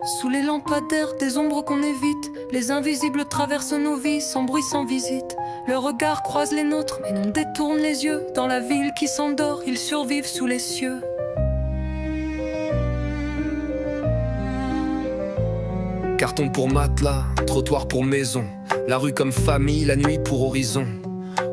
Sous les lampadaires des ombres qu'on évite, les invisibles traversent nos vies sans bruit, sans visite. Le regard croise les nôtres, mais non détourne les yeux. Dans la ville qui s'endort, ils survivent sous les cieux. Carton pour matelas, trottoir pour maison, la rue comme famille, la nuit pour horizon.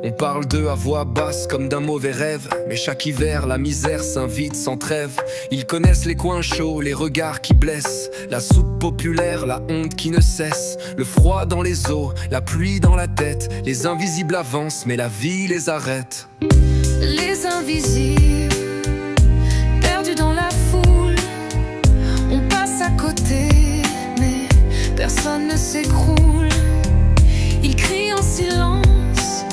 On parle d'eux à voix basse comme d'un mauvais rêve, mais chaque hiver la misère s'invite sans trêve. Ils connaissent les coins chauds, les regards qui blessent, la soupe populaire, la honte qui ne cesse, le froid dans les os, la pluie dans la tête. Les invisibles avancent mais la vie les arrête. Les invisibles, perdus dans la foule, on passe à côté, mais personne ne s'écroule. Ils crient en silence,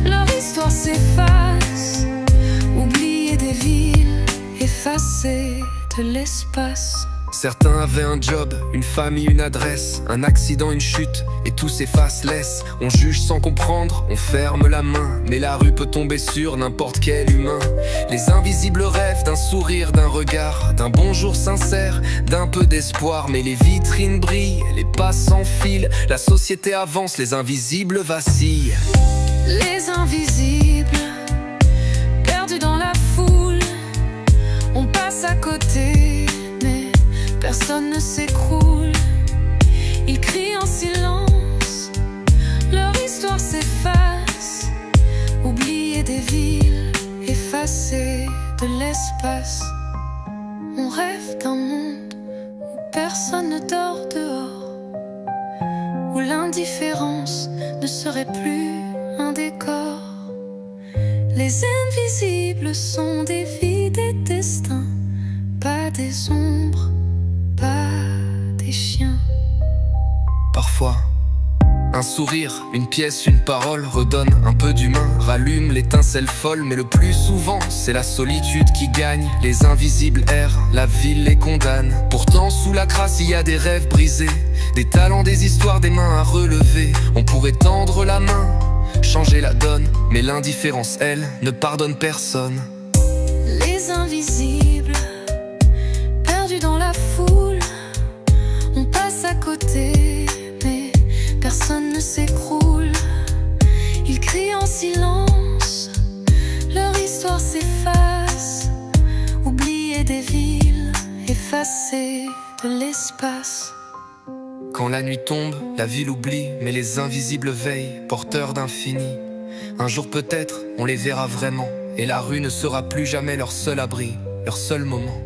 leur histoire s'efface, oubliés des villes, effacés de l'espace. Certains avaient un job, une famille, une adresse, un accident, une chute, et tout s'efface, laisse. On juge sans comprendre, on ferme la main, mais la rue peut tomber sur n'importe quel humain. Les invisibles rêvent d'un sourire, d'un regard, d'un bonjour sincère, d'un peu d'espoir. Mais les vitrines brillent, les pas s'enfilent, la société avance, les invisibles vacillent. Les invisibles, perdus dans la foule, on passe à côté, mais personne ne s'écroule. Ils crient en silence, leur histoire s'efface, oubliés des villes, effacés de l'espace. On rêve d'un monde où personne ne dort dehors, où l'indifférence ne serait plus un décor. Les invisibles sont des vies, des destins, pas des ombres, pas des chiens. Parfois, un sourire, une pièce, une parole redonne un peu d'humain, rallume l'étincelle folle. Mais le plus souvent, c'est la solitude qui gagne. Les invisibles errent, la ville les condamne. Pourtant, sous la crasse, il y a des rêves brisés, des talents, des histoires, des mains à relever. On pourrait tendre la main, changer la donne, mais l'indifférence, elle, ne pardonne personne. Les invisibles, perdus dans la foule, on passe à côté, mais personne ne s'écroule. Ils crient en silence, leur histoire s'efface, oubliés des villes, effacés de l'espace. Quand la nuit tombe, la ville oublie, mais les invisibles veillent, porteurs d'infini. Un jour peut-être, on les verra vraiment, et la rue ne sera plus jamais leur seul abri, leur seul moment.